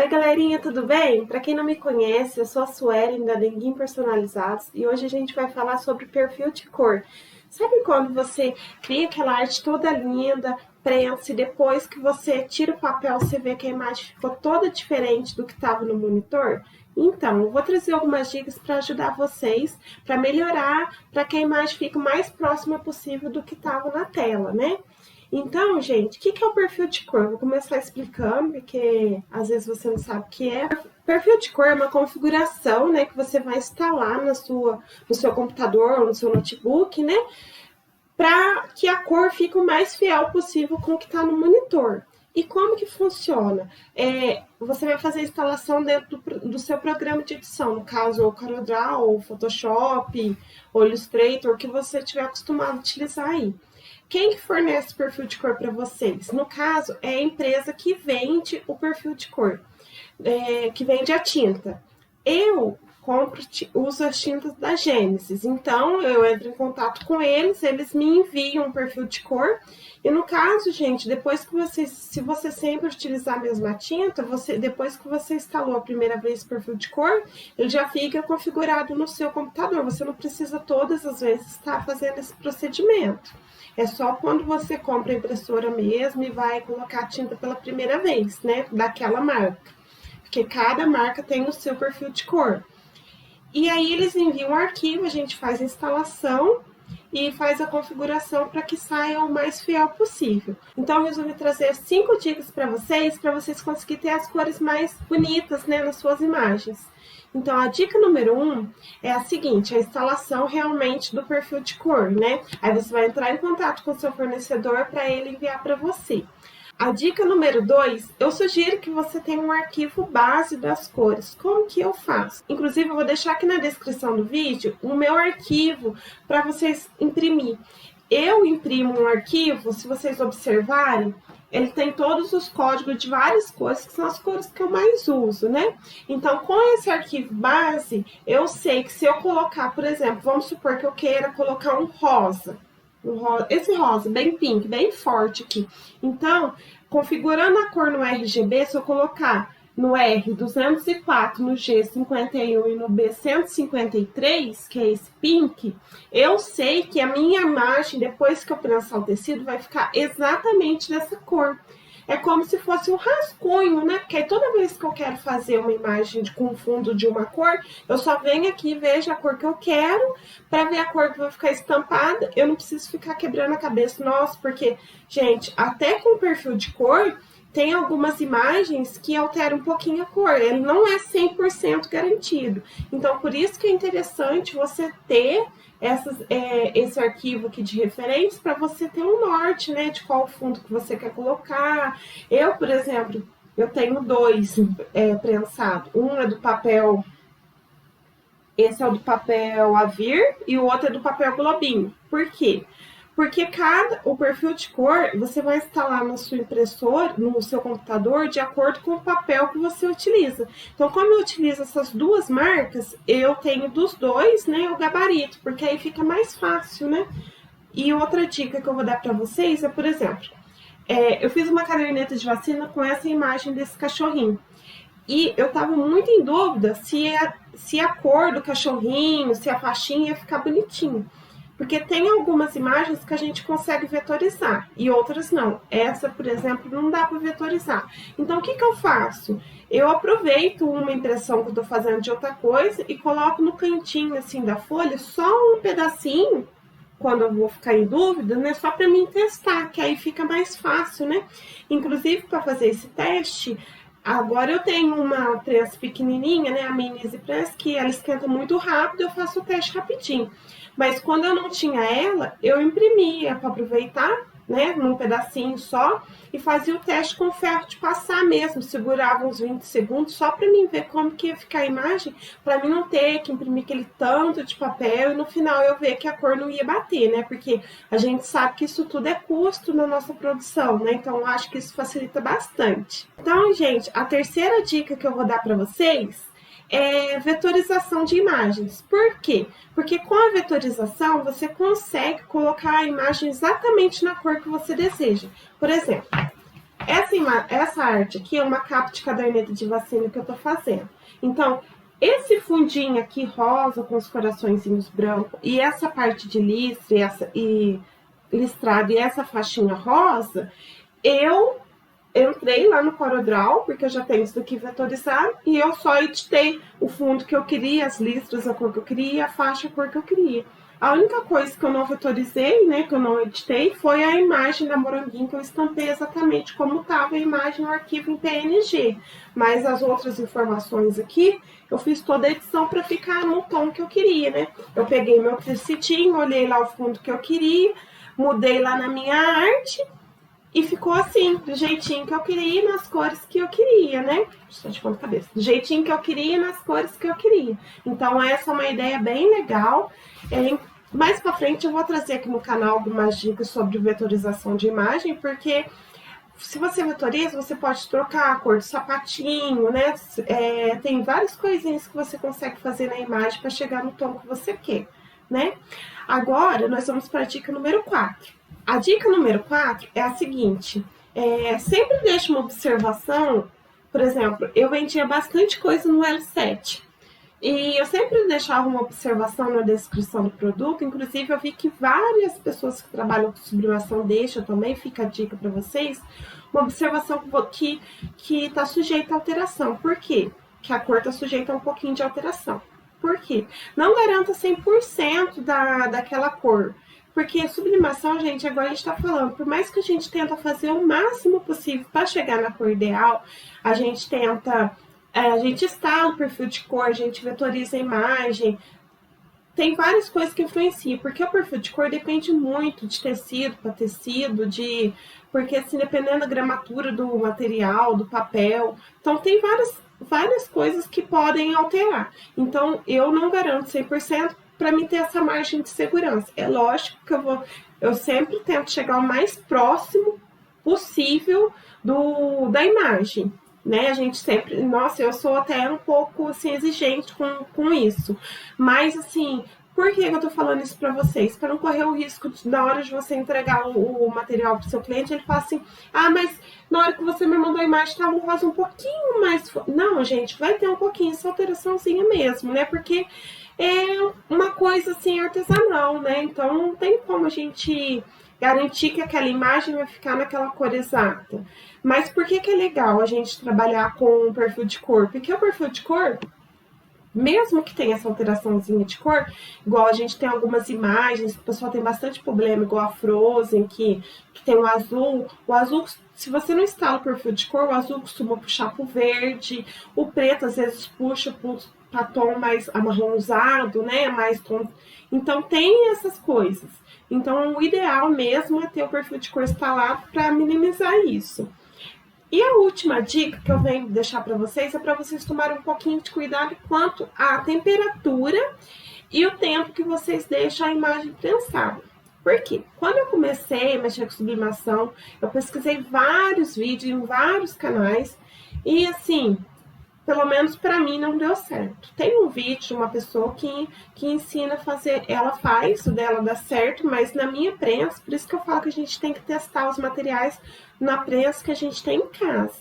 Oi galerinha, tudo bem? Para quem não me conhece, eu sou a Suelen da Denguim Personalizados e hoje a gente vai falar sobre perfil de cor. Sabe quando você cria aquela arte toda linda, prensa e depois que você tira o papel você vê que a imagem ficou toda diferente do que estava no monitor? Então, eu vou trazer algumas dicas para ajudar vocês, para melhorar, para que a imagem fique o mais próxima possível do que estava na tela, né? Então, gente, o que é o perfil de cor? Vou começar explicando, porque às vezes você não sabe o que é. Perfil de cor é uma configuração, né, que você vai instalar no seu computador ou no seu notebook, né, para que a cor fique o mais fiel possível com o que está no monitor. E como que funciona? Você vai fazer a instalação dentro do seu programa de edição, no caso, o CorelDRAW, o Photoshop, o Illustrator, que você estiver acostumado a utilizar aí. Quem que fornece o perfil de cor para vocês? No caso, é a empresa que vende o perfil de cor, que vende a tinta. Eu uso as tintas da Gênesis, então eu entro em contato com eles, eles me enviam um perfil de cor. E no caso, gente, depois que se você sempre utilizar a mesma tinta, depois que você instalou a primeira vez o perfil de cor, ele já fica configurado no seu computador. Você não precisa todas as vezes estar fazendo esse procedimento. É só quando você compra a impressora mesmo e vai colocar a tinta pela primeira vez, né, daquela marca. Porque cada marca tem o seu perfil de cor. E aí eles enviam um arquivo, a gente faz a instalação e faz a configuração para que saia o mais fiel possível. Então eu resolvi trazer 5 dicas para vocês conseguirem ter as cores mais bonitas, né, nas suas imagens. Então a dica número 1 é a seguinte, a instalação realmente do perfil de cor, né? Aí você vai entrar em contato com o seu fornecedor para ele enviar para você. A dica número 2, eu sugiro que você tenha um arquivo base das cores. Como que eu faço? Inclusive, eu vou deixar aqui na descrição do vídeo o meu arquivo para vocês imprimir. Eu imprimo um arquivo, se vocês observarem, ele tem todos os códigos de várias cores, que são as cores que eu mais uso, né? Então, com esse arquivo base, eu sei que se eu colocar, por exemplo, vamos supor que eu queira colocar um rosa. Esse rosa, bem pink, bem forte aqui. Então, configurando a cor no RGB, se eu colocar no R204, no G51 e no B153, que é esse pink, eu sei que a minha imagem, depois que eu prensar o tecido, vai ficar exatamente dessa cor. É como se fosse um rascunho, né? Porque aí toda vez que eu quero fazer uma imagem com fundo de uma cor, eu só venho aqui e vejo a cor que eu quero, para ver a cor que vai ficar estampada. Eu não preciso ficar quebrando a cabeça, nossa, porque, gente, até com perfil de cor, tem algumas imagens que alteram um pouquinho a cor, ele não é 100% garantido. Então, por isso que é interessante você ter esse arquivo aqui de referência para você ter um norte, né, de qual fundo que você quer colocar. Eu, por exemplo, eu tenho 2 prensados. Um é do papel, esse é o do papel Avir e o outro é do papel Globinho. Por quê? Porque o perfil de cor você vai instalar na sua impressora, no seu computador, de acordo com o papel que você utiliza. Então, como eu utilizo essas 2 marcas, eu tenho dos 2, né, o gabarito, porque aí fica mais fácil, né? E outra dica que eu vou dar para vocês é, por exemplo, eu fiz uma caderneta de vacina com essa imagem desse cachorrinho. E eu estava muito em dúvida se a cor do cachorrinho, se a faixinha ia ficar bonitinho. Porque tem algumas imagens que a gente consegue vetorizar e outras não. Essa, por exemplo, não dá para vetorizar. Então, o que eu faço? Eu aproveito uma impressão que eu estou fazendo de outra coisa e coloco no cantinho assim da folha só um pedacinho, quando eu vou ficar em dúvida, né? Só para mim testar, que aí fica mais fácil, né? Inclusive, para fazer esse teste, agora eu tenho uma prensa pequenininha, né? A Mini Easy Press, que ela esquenta muito rápido, eu faço o teste rapidinho. Mas quando eu não tinha ela, eu imprimia para aproveitar, né, num pedacinho só, e fazia o teste com ferro de passar mesmo, segurava uns 20 segundos só para mim ver como que ia ficar a imagem, para mim não ter que imprimir aquele tanto de papel e no final eu ver que a cor não ia bater, né, porque a gente sabe que isso tudo é custo na nossa produção, né, então eu acho que isso facilita bastante. Então, gente, a terceira dica que eu vou dar para vocês é vetorização de imagens. Por quê? Porque com a vetorização você consegue colocar a imagem exatamente na cor que você deseja. Por exemplo, Essa arte aqui é uma capa de caderneta de vacina que eu tô fazendo. Então, esse fundinho aqui rosa com os coraçõezinhos brancos e essa parte de listra e listrado e essa faixinha rosa, eu entrei lá no CorelDRAW, porque eu já tenho isso aqui vetorizado, e eu só editei o fundo que eu queria, as listras, a cor que eu queria, a faixa, a cor que eu queria. A única coisa que eu não vetorizei, né, que eu não editei, foi a imagem da moranguinho, que eu estampei exatamente como estava a imagem no arquivo em PNG. Mas as outras informações aqui, eu fiz toda a edição para ficar no tom que eu queria, né? Eu peguei meu tricitinho, olhei lá o fundo que eu queria, mudei lá na minha arte, e ficou assim, do jeitinho que eu queria, nas cores que eu queria, né? Deixa eu te pôr na cabeça. Do jeitinho que eu queria, nas cores que eu queria. Então, essa é uma ideia bem legal. Mais pra frente, eu vou trazer aqui no canal algumas dicas sobre vetorização de imagem, porque se você vetoriza, você pode trocar a cor do sapatinho, né? Tem várias coisinhas que você consegue fazer na imagem para chegar no tom que você quer, né? Agora, nós vamos para a dica número 4. A dica número 4 é a seguinte, sempre deixe uma observação, por exemplo, eu vendia bastante coisa no L7, e eu sempre deixava uma observação na descrição do produto, inclusive eu vi que várias pessoas que trabalham com sublimação deixam também, fica a dica para vocês, uma observação que está sujeita a alteração. Por quê? Que a cor está sujeita a um pouquinho de alteração. Por quê? Não garanta 100% daquela cor. Porque sublimação, gente, agora a gente está falando, por mais que a gente tenta fazer o máximo possível para chegar na cor ideal, a gente tenta, a gente instala o perfil de cor, a gente vetoriza a imagem, tem várias coisas que influenciam, porque o perfil de cor depende muito de tecido para tecido, porque assim, dependendo da gramatura do material, do papel, então tem várias coisas que podem alterar. Então, eu não garanto 100% para mim ter essa margem de segurança. É lógico que eu sempre tento chegar o mais próximo possível da imagem, né? A gente sempre, nossa, eu sou até um pouco assim, exigente com isso, mas assim, por que eu tô falando isso para vocês? Para não correr o risco na hora de você entregar o material para o seu cliente, ele fala assim, mas na hora que você me mandou a imagem estava um rosa um pouquinho mais... Não, gente, vai ter um pouquinho essa alteraçãozinha mesmo, né? Porque é uma coisa assim artesanal, né? Então não tem como a gente garantir que aquela imagem vai ficar naquela cor exata. Mas por que é legal a gente trabalhar com o perfil de cor? Porque o perfil de cor, mesmo que tenha essa alteraçãozinha de cor, igual a gente tem algumas imagens, o pessoal tem bastante problema, igual a Frozen, que tem o azul, se você não instala o perfil de cor, o azul costuma puxar pro verde, o preto às vezes puxa para tom mais amarronzado, né, mais tom, então tem essas coisas. Então o ideal mesmo é ter o perfil de cor instalado para minimizar isso. E a última dica que eu venho deixar para vocês é para vocês tomarem um pouquinho de cuidado quanto à temperatura e o tempo que vocês deixam a imagem prensada. Por quê? Quando eu comecei a mexer com sublimação, eu pesquisei vários vídeos em vários canais e assim, pelo menos para mim não deu certo. Tem um vídeo de uma pessoa que ensina a fazer, ela faz, o dela dá certo, mas na minha prensa, por isso que eu falo que a gente tem que testar os materiais na prensa que a gente tem em casa.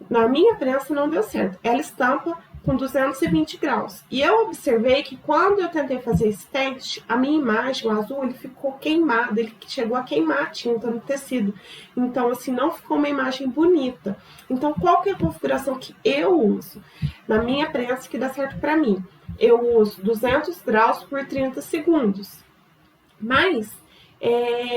Na minha prensa não deu certo. Ela estampa com 220 graus. E eu observei que quando eu tentei fazer esse teste, a minha imagem, o azul, ele ficou queimado, ele chegou a queimar a tinta no tecido. Então, assim, não ficou uma imagem bonita. Então, qual que é a configuração que eu uso? Na minha prensa, que dá certo para mim. Eu uso 200 graus por 30 segundos. Mas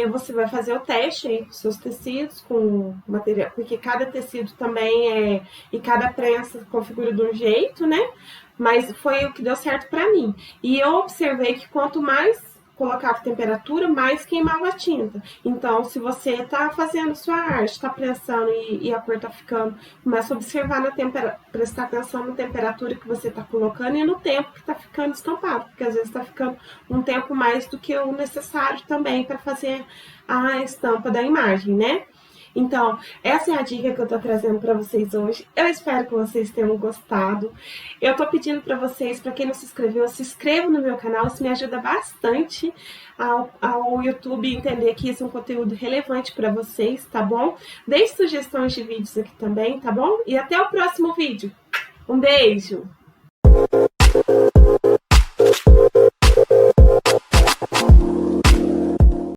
você vai fazer o teste aí com seus tecidos, com material, porque cada tecido também e cada prensa configura de um jeito, né? Mas foi o que deu certo para mim. E eu observei que quanto mais colocava temperatura, mais queimava a tinta. Então, se você está fazendo sua arte, está prensando e a cor está ficando, começa a observar prestar atenção na temperatura que você está colocando e no tempo que está ficando estampado, porque às vezes está ficando um tempo mais do que o necessário também para fazer a estampa da imagem, né? Então, essa é a dica que eu tô trazendo para vocês hoje. Eu espero que vocês tenham gostado. Eu tô pedindo para vocês, para quem não se inscreveu, se inscreva no meu canal, isso me ajuda bastante ao YouTube entender que isso é um conteúdo relevante para vocês, tá bom? Deixe sugestões de vídeos aqui também, tá bom? E até o próximo vídeo. Um beijo!